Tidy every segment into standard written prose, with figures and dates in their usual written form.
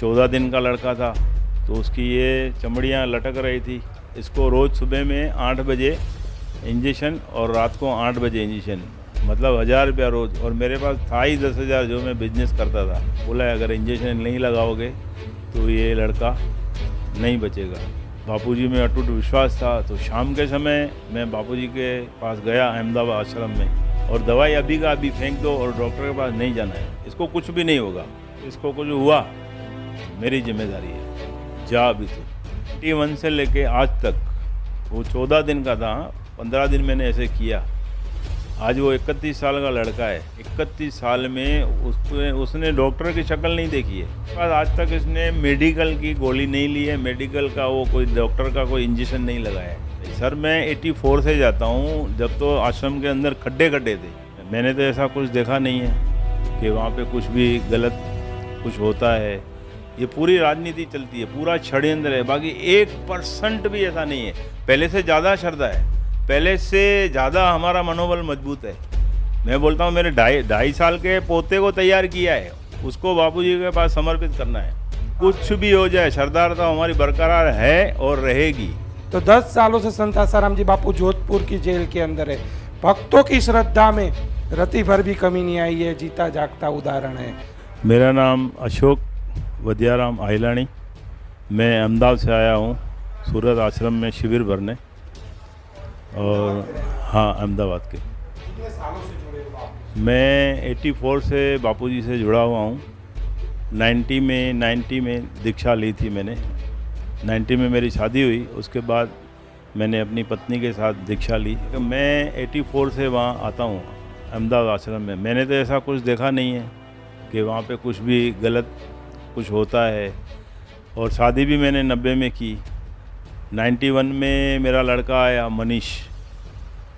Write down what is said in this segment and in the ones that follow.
14 दिन का लड़का था, तो उसकी ये चमड़ियाँ लटक रही थी। इसको रोज़ सुबह में 8 बजे इंजेक्शन और रात को 8 बजे इंजेक्शन, मतलब 1000 रुपया रोज़। और मेरे पास था ही 10,000 जो मैं बिजनेस करता था। बोला अगर इंजेक्शन नहीं लगाओगे तो ये लड़का नहीं बचेगा। बापूजी में अटूट विश्वास था, तो शाम के समय मैं बापूजी के पास गया अहमदाबाद आश्रम में, और दवाई अभी का अभी फेंक दो और डॉक्टर के पास नहीं जाना है, इसको कुछ भी नहीं होगा, इसको कुछ हुआ मेरी जिम्मेदारी है, जा अभी तो। 21 से लेके आज तक, वो 14 दिन का था, 15 दिन मैंने ऐसे किया। आज वो 31 साल का लड़का है। 31 साल में उसने डॉक्टर की शक्ल नहीं देखी है। पर आज तक इसने मेडिकल की गोली नहीं ली है, मेडिकल का वो कोई डॉक्टर का कोई इंजेक्शन नहीं लगाया है। सर मैं 84 से जाता हूँ, जब तो आश्रम के अंदर खड्डे थे। मैंने तो ऐसा कुछ देखा नहीं है कि वहाँ पे कुछ भी गलत कुछ होता है। ये पूरी राजनीति चलती है, पूरा षड्यंत्र है, बाकी 1% भी ऐसा नहीं है। पहले से ज़्यादा श्रद्धा है, पहले से ज़्यादा हमारा मनोबल मजबूत है। मैं बोलता हूँ मेरे ढाई साल के पोते को तैयार किया है, उसको बापूजी के पास समर्पित करना है। कुछ भी हो जाए, श्रद्धालुता हमारी बरकरार है और रहेगी। तो 10 सालों से संत आसाराम जी बापू जोधपुर की जेल के अंदर है। भक्तों की श्रद्धा में रति भर भी कमी नहीं आई है, जीता जागता उदाहरण है। मेरा नाम अशोक वदियाराम आइलानी, मैं अहमदाबाद से आया हूँ सूरत आश्रम में शिविर भरने, और हाँ अहमदाबाद के। कितने सालों से जुड़े हो आप? मैं 84 से बापूजी से जुड़ा हुआ हूँ। 90 में दीक्षा ली थी मैंने। 90 में मेरी शादी हुई, उसके बाद मैंने अपनी पत्नी के साथ दीक्षा ली। मैं 84 से वहाँ आता हूँ अहमदाबाद आश्रम में। मैंने तो ऐसा कुछ देखा नहीं है कि वहाँ पे कुछ भी गलत कुछ होता है। और शादी भी मैंने 90 में की। 91 में मेरा लड़का आया मनीष,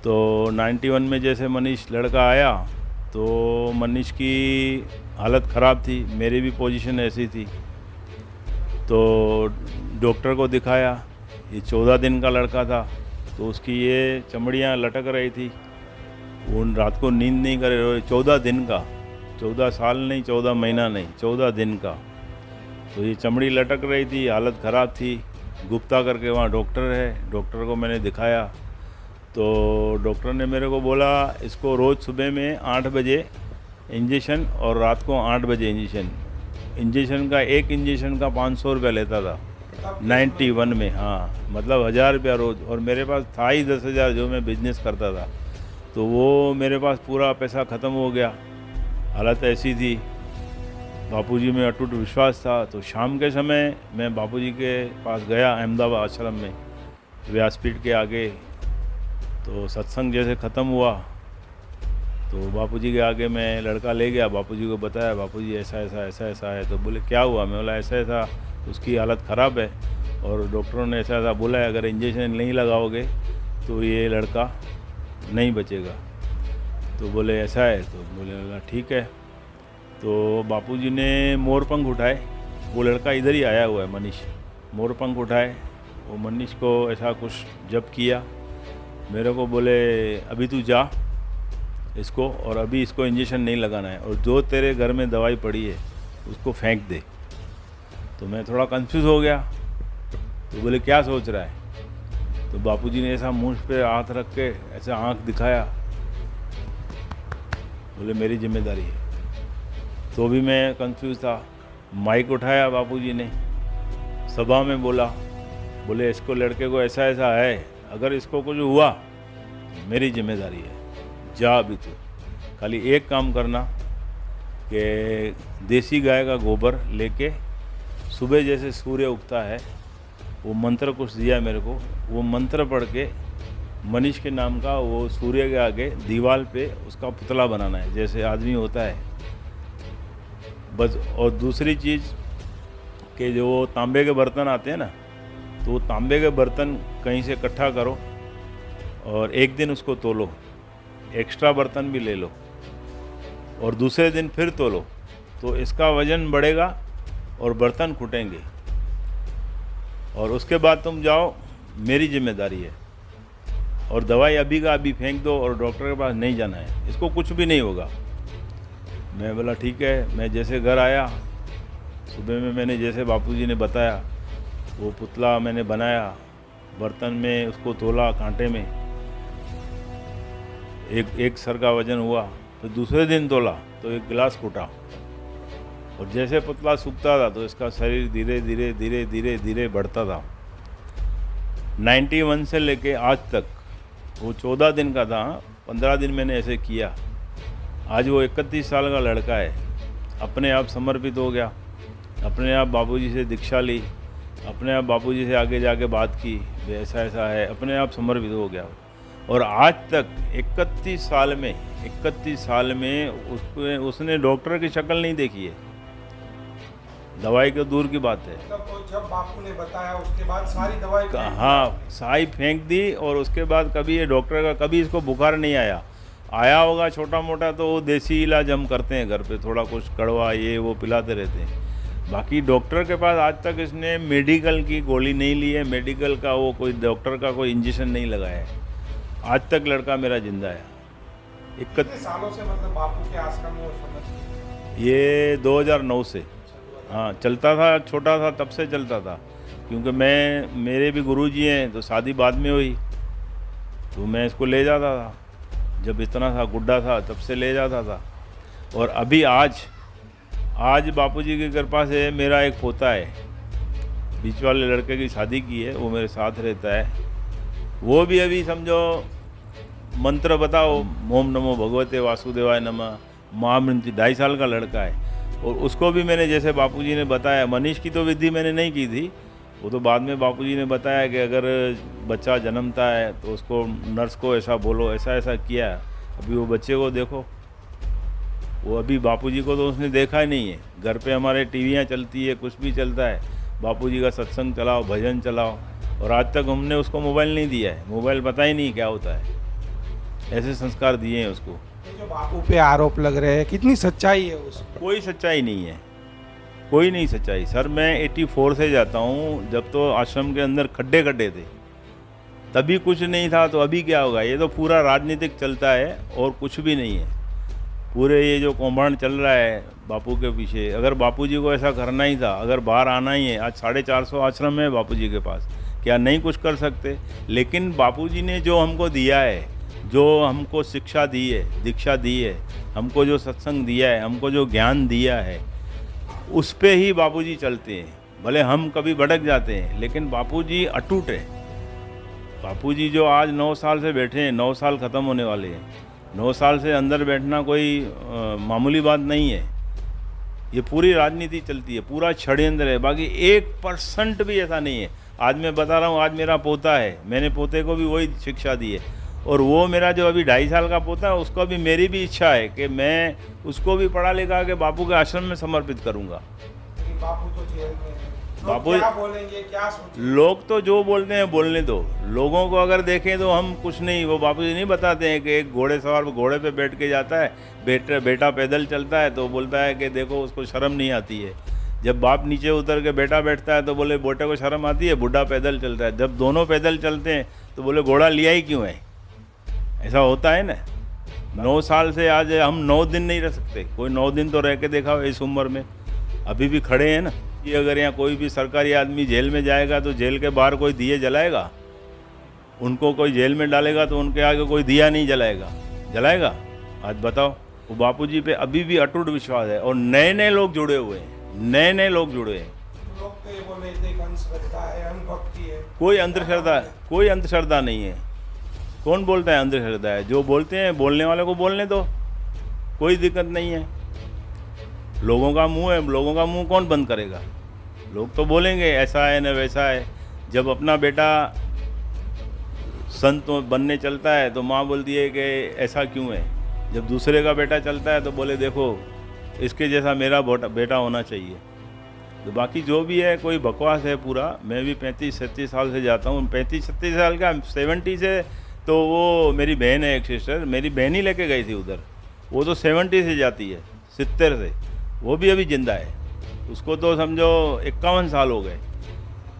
तो 91 में जैसे मनीष लड़का आया तो मनीष की हालत ख़राब थी, मेरी भी पोजीशन ऐसी थी, तो डॉक्टर को दिखाया। ये 14 दिन का लड़का था, तो उसकी ये चमड़ियाँ लटक रही थी, वो रात को नींद नहीं कर रहे। 14 दिन का, 14 साल नहीं, 14 महीना नहीं, 14 दिन का, तो ये चमड़ी लटक रही थी, हालत ख़राब थी। गुप्ता करके वहाँ डॉक्टर है, डॉक्टर को मैंने दिखाया, तो डॉक्टर ने मेरे को बोला इसको रोज़ सुबह में 8 बजे इंजेक्शन और रात को 8 बजे इंजेक्शन। इंजेक्शन का एक इंजेक्शन का 500 रुपया लेता था 91 में। हाँ, मतलब 1000 रुपया रोज़। और मेरे पास था ही 10,000 जो मैं बिजनेस करता था, तो वो मेरे पास पूरा पैसा ख़त्म हो गया। हालत ऐसी थी, बापूजी में अटूट विश्वास था, तो शाम के समय मैं बापूजी के पास गया अहमदाबाद आश्रम में, व्यासपीठ के आगे। तो सत्संग जैसे ख़त्म हुआ तो बापूजी के आगे मैं लड़का ले गया, बापूजी को बताया बापूजी ऐसा है। तो बोले क्या हुआ? मैं बोला ऐसा उसकी हालत ख़राब है और डॉक्टरों ने ऐसा बोला है, अगर इंजेक्शन नहीं लगाओगे तो ये लड़का नहीं बचेगा। तो बोले ऐसा है, तो बोले ठीक है। तो बापूजी ने मोरपंख उठाए, वो लड़का इधर ही आया हुआ है मनीष। मोरपंख उठाए, वो मनीष को ऐसा कुछ जब किया, मेरे को बोले अभी तू जा इसको, और अभी इसको इंजेक्शन नहीं लगाना है, और जो तेरे घर में दवाई पड़ी है उसको फेंक दे। तो मैं थोड़ा कंफ्यूज हो गया, तो बोले क्या सोच रहा है? तो बापूजी ने ऐसा मुंह पे हाथ रख के ऐसा आंख दिखाया, बोले मेरी जिम्मेदारी है। तो भी मैं कंफ्यूज था। माइक उठाया बापूजी ने, सभा में बोला, बोले इसको लड़के को ऐसा है, अगर इसको कुछ हुआ मेरी जिम्मेदारी है, जा अभी तू। खाली एक काम करना कि देसी गाय का गोबर लेके सुबह जैसे सूर्य उगता है, वो मंत्र कुछ दिया मेरे को, वो मंत्र पढ़ के मनीष के नाम का वो सूर्य के आगे दीवार पे उसका पुतला बनाना है जैसे आदमी होता है बस। और दूसरी चीज़ कि जो तांबे के बर्तन आते हैं ना, तो वो तांबे के बर्तन कहीं से इकट्ठा करो और एक दिन उसको तोलो, एक्स्ट्रा बर्तन भी ले लो और दूसरे दिन फिर तोलो, तो इसका वज़न बढ़ेगा और बर्तन फूटेंगे। और उसके बाद तुम जाओ, मेरी जिम्मेदारी है, और दवाई अभी का अभी फेंक दो और डॉक्टर के पास नहीं जाना है, इसको कुछ भी नहीं होगा। मैं बोला ठीक है। मैं जैसे घर आया, सुबह में मैंने जैसे बापूजी ने बताया वो पुतला मैंने बनाया, बर्तन में उसको तोला कांटे में, एक सर का वजन हुआ। तो दूसरे दिन तोला तो एक गिलास फूटा, और जैसे पुतला सूखता था तो इसका शरीर धीरे धीरे धीरे धीरे धीरे बढ़ता था। 91 से लेके आज तक, वो 14 दिन का था, 15 दिन मैंने ऐसे किया। आज वो 31 साल का लड़का है, अपने आप समर्पित हो गया, अपने आप बापूजी से दीक्षा ली, अपने आप बापूजी से आगे जाके बात की, ऐसा ऐसा है, अपने आप समर्पित हो गया। और आज तक 31 साल में उसने डॉक्टर की शक्ल नहीं देखी है, दवाई तो दूर की बात है। तो जब बापू ने बताया उसके बाद सारी दवाई हाँ, सारी फेंक दी, और उसके बाद कभी ये डॉक्टर का कभी इसको बुखार नहीं आया होगा छोटा मोटा, तो वो देसी इलाज हम करते हैं घर पे, थोड़ा कुछ कड़वा ये वो पिलाते रहते हैं। बाकी डॉक्टर के पास आज तक इसने मेडिकल की गोली नहीं ली है, मेडिकल का वो कोई डॉक्टर का कोई इंजेक्शन नहीं लगाया है। आज तक लड़का मेरा जिंदा है। कितने सालों से मतलब बापू के आश्रम में समझ? ये 2009 से, हाँ, चलता था, छोटा था तब से चलता था, क्योंकि मेरे भी गुरुजी हैं, तो शादी बाद में हुई तो मैं इसको ले जाता था, जब इतना था गुड्डा था तब से ले जाता था। और अभी आज बापूजी की कृपा से मेरा एक पोता है, बीच वाले लड़के की शादी की है, वो मेरे साथ रहता है। वो भी अभी समझो मंत्र बताओ, ओम नमो भगवते वासुदेवाय नमः, महामृति, 2.5 साल का लड़का है। और उसको भी मैंने जैसे बापूजी ने बताया, मनीष की तो विधि मैंने नहीं की थी, वो तो बाद में बापूजी ने बताया कि अगर बच्चा जन्मता है तो उसको नर्स को ऐसा बोलो, ऐसा ऐसा किया। अभी वो बच्चे को देखो, वो अभी बापूजी को तो उसने देखा ही नहीं है। घर पे हमारे टीवियाँ चलती है, कुछ भी चलता है, बापूजी का सत्संग चलाओ, भजन चलाओ, और आज तक हमने उसको मोबाइल नहीं दिया है, मोबाइल पता ही नहीं क्या होता है। ऐसे संस्कार दिए हैं उसको। जो बापू पे आरोप लग रहे हैं, कितनी सच्चाई है उसमें? कोई सच्चाई नहीं है, कोई नहीं सच्चाई सर। मैं 84 से जाता हूँ, जब तो आश्रम के अंदर खड्डे थे, तभी कुछ नहीं था, तो अभी क्या होगा? ये तो पूरा राजनीतिक चलता है और कुछ भी नहीं है। पूरे ये जो कौभांड चल रहा है बापू के पीछे, अगर बापूजी को ऐसा करना ही था, अगर बाहर आना ही है, आज 450 आश्रम है बापूजी के पास, क्या नहीं कुछ कर सकते? लेकिन बापूजी ने जो हमको दिया है, जो हमको शिक्षा दी है, दीक्षा दी है, हमको जो सत्संग दिया है, हमको जो ज्ञान दिया है, उस पे ही बापूजी चलते हैं। भले हम कभी भटक जाते हैं, लेकिन बापूजी अटूट है। बापूजी जो आज 9 साल से बैठे हैं, 9 साल ख़त्म होने वाले हैं, 9 साल से अंदर बैठना कोई मामूली बात नहीं है। ये पूरी राजनीति चलती है, पूरा षड्यंत्र है, बाकी 1% भी ऐसा नहीं है। आज मैं बता रहा हूँ, आज मेरा पोता है, मैंने पोते को भी वही शिक्षा दी है, और वो मेरा जो अभी 2.5 साल का पोता है, उसको भी मेरी भी इच्छा है कि मैं उसको भी पढ़ा लिखा के बापू के आश्रम में समर्पित करूँगा। बापू तो जेल में है, बापू क्या बोलेंगे, क्या सोचेंगे? लोग तो जो बोलते हैं बोलने दो, लोगों को अगर देखें तो हम कुछ नहीं। वो बापूजी नहीं बताते हैं कि एक घोड़े सवार घोड़े पे बैठ के जाता है, बेटा पैदल चलता है, तो बोलता है कि देखो उसको शर्म नहीं आती है। जब बाप नीचे उतर के बेटा बैठता है तो बोले बेटे को शर्म आती है, बुढ़ा पैदल चलता है। जब दोनों पैदल चलते हैं तो बोले घोड़ा लिया ही क्यों है? ऐसा होता है ना। 9 साल से आज हम 9 दिन नहीं रह सकते, कोई 9 दिन तो रह के देखा इस उम्र में, अभी भी खड़े हैं ना। कि अगर यहाँ कोई भी सरकारी आदमी जेल में जाएगा तो जेल के बाहर कोई दिए जलाएगा? उनको कोई जेल में डालेगा तो उनके आगे कोई दिया नहीं जलाएगा? आज बताओ। वो बापूजी पे अभी भी अटूट विश्वास है, और नए लोग जुड़े हुए हैं, नए लोग जुड़े हैं। लोग तो ये बोल रहे थे अंधश्रद्धा है, अंधभक्ति है। कोई अंधश्रद्धा नहीं है। कौन बोलता है अंधश्रद्धा है? जो बोलते हैं, बोलने वाले को बोलने दो, कोई दिक्कत नहीं है। लोगों का मुंह है, लोगों का मुंह कौन बंद करेगा? लोग तो बोलेंगे ऐसा है न वैसा है। जब अपना बेटा संत बनने चलता है तो माँ बोलती है कि ऐसा क्यों है। जब दूसरे का बेटा चलता है तो बोले देखो इसके जैसा मेरा बेटा होना चाहिए। तो बाकी जो भी है कोई बकवास है पूरा। मैं भी 35-37 साल से जाता हूँ, 35-37 साल का, 70 से। तो वो मेरी बहन है एक सिस्टर, मेरी बहन ही लेके गई थी उधर। वो तो 70 से जाती है, 70 से, वो भी अभी जिंदा है। उसको तो समझो 51 साल हो गए,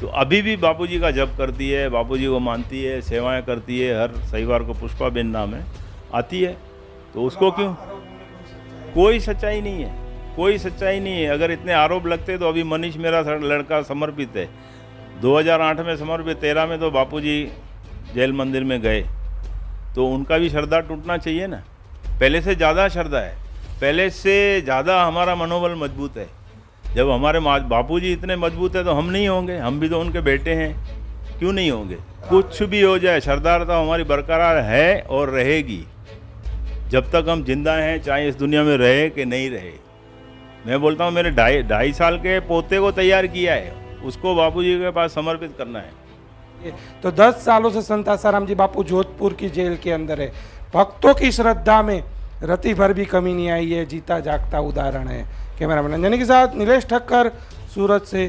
तो अभी भी बापूजी का जप करती है, बापूजी को मानती है, सेवाएं करती है। हर शनिवार को पुष्पाबेन नाम है, आती है। तो उसको क्यों? कोई सच्चाई नहीं है, कोई सच्चाई नहीं है। अगर इतने आरोप लगते तो अभी मनीष मेरा लड़का समर्पित है, 2008 में समर्पित, 13 में तो बापूजी जेल मंदिर में गए, तो उनका भी श्रद्धा टूटना चाहिए ना। पहले से ज़्यादा श्रद्धा है, पहले से ज़्यादा हमारा मनोबल मजबूत है। जब हमारे बापूजी इतने मजबूत है तो हम नहीं होंगे? हम भी तो उनके बेटे हैं, क्यों नहीं होंगे? कुछ भी हो जाए, श्रद्धा हमारी बरकरार है और रहेगी जब तक हम जिंदा हैं, चाहे इस दुनिया में रहे कि नहीं रहे। मैं बोलता हूँ मेरे ढाई साल के पोते को तैयार किया है, उसको बापूजी के पास समर्पित करना है। तो 10 सालों से संत आसाराम जी बापू जोधपुर की जेल के अंदर है। भक्तों की श्रद्धा में रति भर भी कमी नहीं आई है, जीता जागता उदाहरण है। कैमरामैन अंजनी के साथ नीलेश ठक्कर, सूरत से।